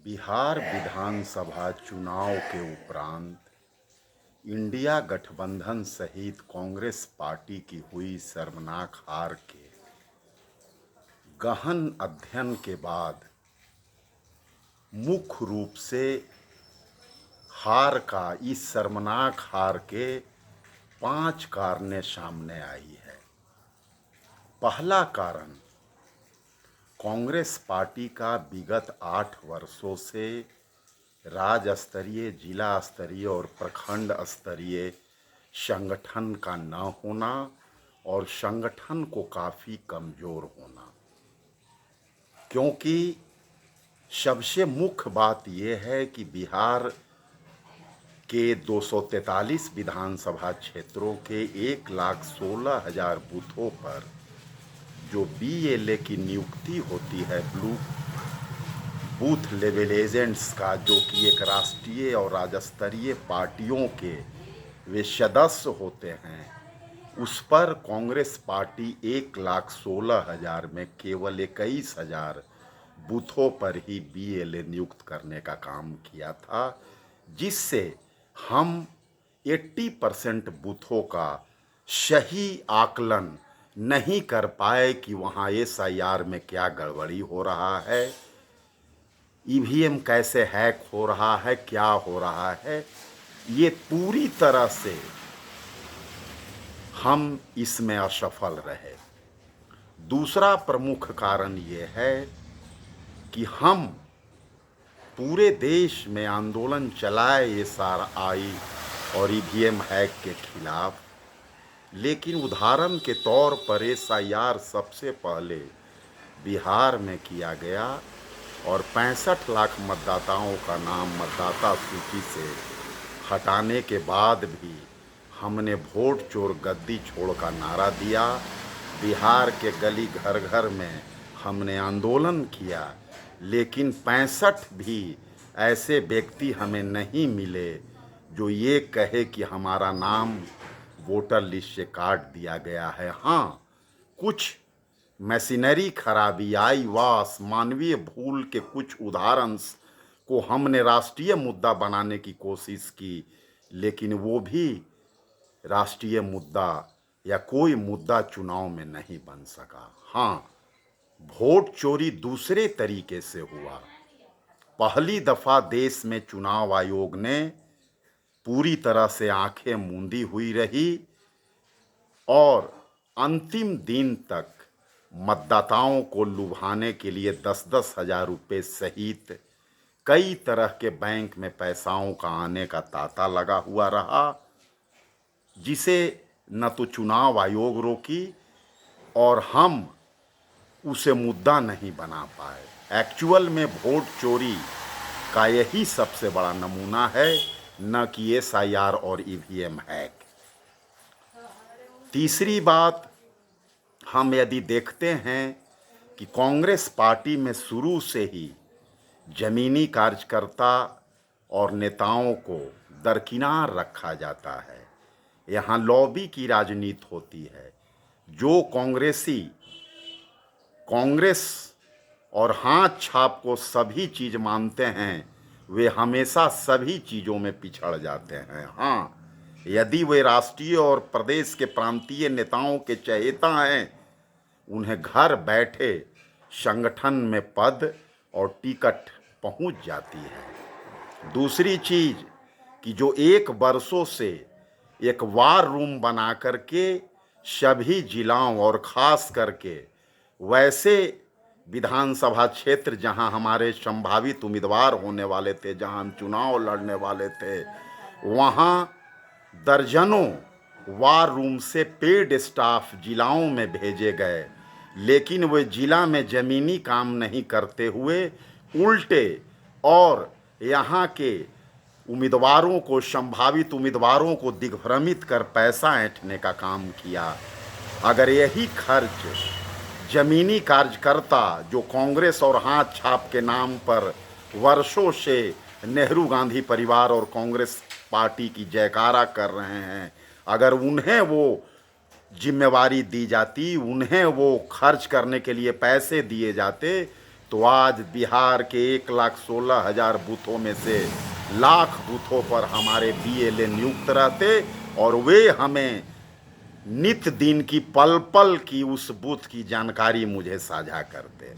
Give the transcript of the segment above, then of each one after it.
बिहार विधानसभा चुनाव के उपरांत इंडिया गठबंधन सहित कांग्रेस पार्टी की हुई शर्मनाक हार के गहन अध्ययन के बाद मुख्य रूप से इस शर्मनाक हार के 5 कारण सामने आई है। पहला कारण कांग्रेस पार्टी का विगत 8 वर्षों से राज्य स्तरीय, जिला स्तरीय और प्रखंड स्तरीय संगठन का न होना और संगठन को काफ़ी कमज़ोर होना। क्योंकि सबसे मुख्य बात यह है कि बिहार के 243 विधानसभा क्षेत्रों के 1,16,000 बूथों पर जो BLA की नियुक्ति होती है, बूथ लेवल एजेंट्स का, जो कि एक राष्ट्रीय और राज्य स्तरीय पार्टियों के वे सदस्य होते हैं, उस पर कांग्रेस पार्टी 1,16,000 में केवल 21,000 बूथों पर ही BLA नियुक्त करने का काम किया था, जिससे हम 80% बूथों का सही आकलन नहीं कर पाए कि वहाँ SIR में क्या गड़बड़ी हो रहा है, EVM कैसे हैक हो रहा है, क्या हो रहा है। ये पूरी तरह से हम इसमें असफल रहे। दूसरा प्रमुख कारण ये है कि हम पूरे देश में आंदोलन चलाए SRI और EVM हैक के खिलाफ, लेकिन उदाहरण के तौर पर SIR सबसे पहले बिहार में किया गया और 65 लाख मतदाताओं का नाम मतदाता सूची से हटाने के बाद भी हमने वोट चोर गद्दी छोड़ का नारा दिया। बिहार के गली घर घर में हमने आंदोलन किया, लेकिन 65 भी ऐसे व्यक्ति हमें नहीं मिले जो ये कहे कि हमारा नाम वोटर लिस्ट से काट दिया गया है। हाँ, कुछ मशीनरी खराबी, आईवास, मानवीय भूल के कुछ उदाहरण को हमने राष्ट्रीय मुद्दा बनाने की कोशिश की, लेकिन वो भी राष्ट्रीय मुद्दा या कोई मुद्दा चुनाव में नहीं बन सका। हाँ, वोट चोरी दूसरे तरीके से हुआ। पहली दफ़ा देश में चुनाव आयोग ने पूरी तरह से आंखें मूंदी हुई रही और अंतिम दिन तक मतदाताओं को लुभाने के लिए 10-10 हज़ार रुपये सहित कई तरह के बैंक में पैसाओं का आने का तांता लगा हुआ रहा, जिसे न तो चुनाव आयोग रोकी और हम उसे मुद्दा नहीं बना पाए। एक्चुअल में वोट चोरी का यही सबसे बड़ा नमूना है, न कि SIR और EVM हैक। तीसरी बात, हम यदि देखते हैं कि कांग्रेस पार्टी में शुरू से ही जमीनी कार्यकर्ता और नेताओं को दरकिनार रखा जाता है। यहाँ लॉबी की राजनीति होती है। जो कांग्रेस और हाथ छाप को सभी चीज़ मानते हैं, वे हमेशा सभी चीज़ों में पिछड़ जाते हैं। हाँ, यदि वे राष्ट्रीय और प्रदेश के प्रांतीय नेताओं के चहेता हैं, उन्हें घर बैठे संगठन में पद और टिकट पहुंच जाती है। दूसरी चीज़ कि जो 1 वर्षों से एक वार रूम बना करके सभी जिलाओं और ख़ास करके वैसे विधानसभा क्षेत्र जहां हमारे संभावित उम्मीदवार होने वाले थे, जहां हम चुनाव लड़ने वाले थे, वहां दर्जनों वार रूम से पेड स्टाफ जिलाओं में भेजे गए, लेकिन वे जिला में ज़मीनी काम नहीं करते हुए उल्टे और यहाँ के उम्मीदवारों को, संभावित उम्मीदवारों को दिग्भ्रमित कर पैसा ऐंठने का काम किया। अगर यही खर्च ज़मीनी कार्यकर्ता जो कांग्रेस और हाथ छाप के नाम पर वर्षों से नेहरू गांधी परिवार और कांग्रेस पार्टी की जयकारा कर रहे हैं, अगर उन्हें वो जिम्मेवारी दी जाती, उन्हें वो खर्च करने के लिए पैसे दिए जाते, तो आज बिहार के 1,16,000 बूथों में से लाख बूथों पर हमारे बीएलए नियुक्त रहते और वे हमें नित दिन की पल पल की उस बूथ की जानकारी मुझे साझा करते।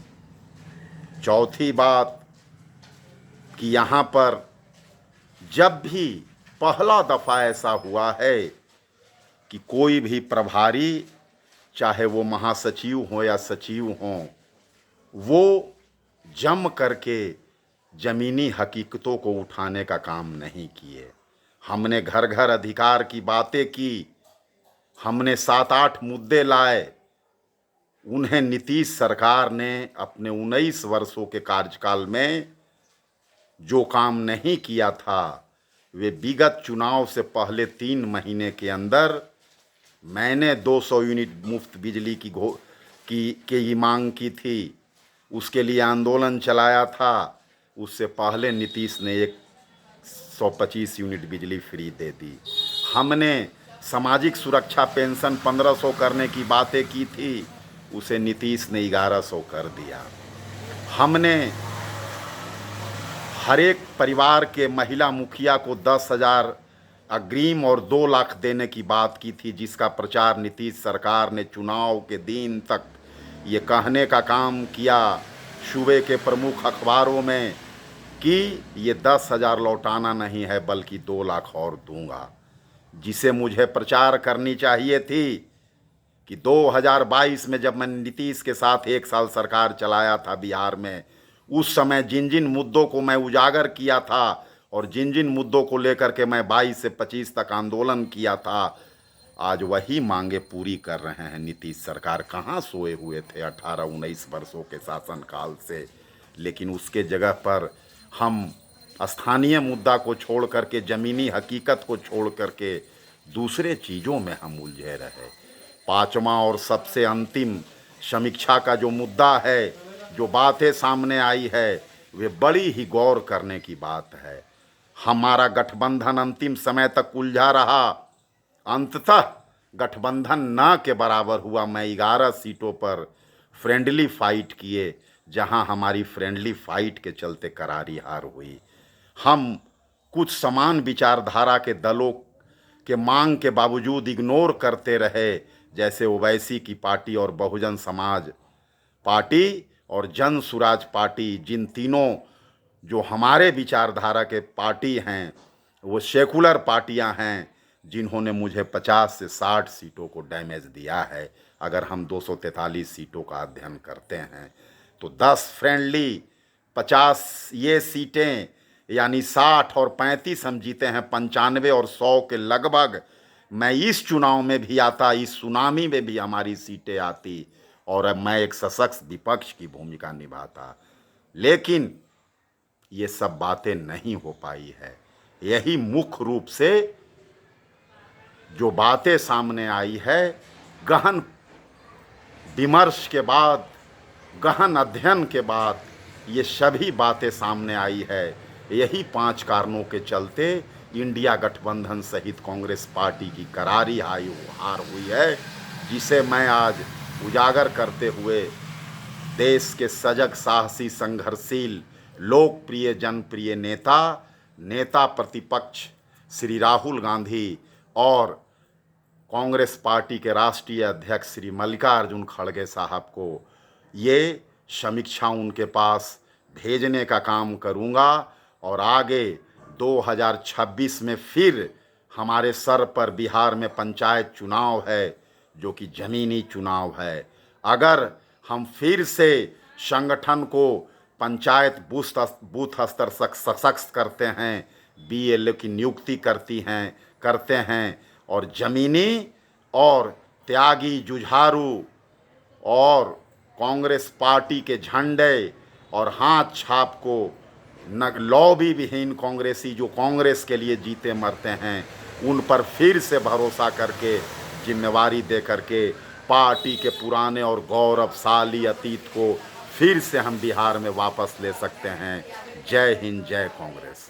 चौथी बात कि यहाँ पर जब भी पहला दफ़ा ऐसा हुआ है कि कोई भी प्रभारी, चाहे वो महासचिव हो या सचिव हो, वो जम करके ज़मीनी हकीकतों को उठाने का काम नहीं किए। हमने घर घर अधिकार की बातें की, हमने 7-8 मुद्दे लाए, उन्हें नीतीश सरकार ने अपने 19 वर्षों के कार्यकाल में जो काम नहीं किया था, वे विगत चुनाव से पहले 3 महीने के अंदर मैंने 200 यूनिट मुफ्त बिजली की मांग की थी, उसके लिए आंदोलन चलाया था। उससे पहले नीतीश ने 125 यूनिट बिजली फ्री दे दी। हमने सामाजिक सुरक्षा पेंशन 1500 करने की बातें की थी, उसे नीतीश ने 1100 कर दिया। हमने हर एक परिवार के महिला मुखिया को 10,000 अग्रिम और 2 लाख देने की बात की थी, जिसका प्रचार नीतीश सरकार ने चुनाव के दिन तक ये कहने का काम किया सूबे के प्रमुख अखबारों में कि ये 10,000 लौटाना नहीं है बल्कि 2 लाख और दूंगा, जिसे मुझे प्रचार करनी चाहिए थी कि 2022 में जब मैंने नीतीश के साथ 1 साल सरकार चलाया था बिहार में, उस समय जिन जिन मुद्दों को मैं उजागर किया था और जिन जिन मुद्दों को लेकर के मैं 22 से 25 तक आंदोलन किया था, आज वही मांगे पूरी कर रहे हैं। नीतीश सरकार कहाँ सोए हुए थे 18-19 वर्षों के शासनकाल से, लेकिन उसके जगह पर हम स्थानीय मुद्दा को छोड़ करके, ज़मीनी हकीकत को छोड़ करके दूसरे चीज़ों में हम उलझे रहे। 5वां और सबसे अंतिम समीक्षा का जो मुद्दा है, जो बातें सामने आई है, वे बड़ी ही गौर करने की बात है। हमारा गठबंधन अंतिम समय तक उलझा रहा, अंततः गठबंधन न के बराबर हुआ। मैं 11 सीटों पर फ्रेंडली फाइट किए, जहां हमारी फ्रेंडली फाइट के चलते करारी हार हुई। हम कुछ समान विचारधारा के दलों के मांग के बावजूद इग्नोर करते रहे, जैसे ओवैसी की पार्टी और बहुजन समाज पार्टी और जन सुराज पार्टी, जिन तीनों जो हमारे विचारधारा के पार्टी हैं, वो सेकुलर पार्टियां हैं, जिन्होंने मुझे 50 से 60 सीटों को डैमेज दिया है। अगर हम 243 सीटों का अध्ययन करते हैं तो 10 फ्रेंडली, 50 ये सीटें, यानी 60 और 35 हम जीते हैं, 95 और 100 के लगभग मैं इस चुनाव में भी आता, इस सुनामी में भी हमारी सीटें आती और मैं एक सशक्त विपक्ष की भूमिका निभाता। लेकिन ये सब बातें नहीं हो पाई है। यही मुख्य रूप से जो बातें सामने आई है, गहन विमर्श के बाद, गहन अध्ययन के बाद ये सभी बातें सामने आई है। यही 5 कारणों के चलते इंडिया गठबंधन सहित कांग्रेस पार्टी की करारी हार हुई है, जिसे मैं आज उजागर करते हुए देश के सजग, साहसी, संघर्षशील, लोकप्रिय, जनप्रिय नेता प्रतिपक्ष श्री राहुल गांधी और कांग्रेस पार्टी के राष्ट्रीय अध्यक्ष श्री मल्लिकार्जुन खड़गे साहब को ये समीक्षा उनके पास भेजने का काम करूंगा और आगे 2026 में फिर हमारे सर पर बिहार में पंचायत चुनाव है, जो कि ज़मीनी चुनाव है। अगर हम फिर से संगठन को पंचायत बूथ स्तर सशक्त करते हैं, बीएलओ की नियुक्ति करते हैं और ज़मीनी और त्यागी, जुझारू और कांग्रेस पार्टी के झंडे और हाथ छाप को लॉबी विहीन कांग्रेसी जो कांग्रेस के लिए जीते मरते हैं, उन पर फिर से भरोसा करके, जिम्मेवारी दे करके पार्टी के पुराने और गौरवशाली अतीत को फिर से हम बिहार में वापस ले सकते हैं। जय हिंद, जय कांग्रेस।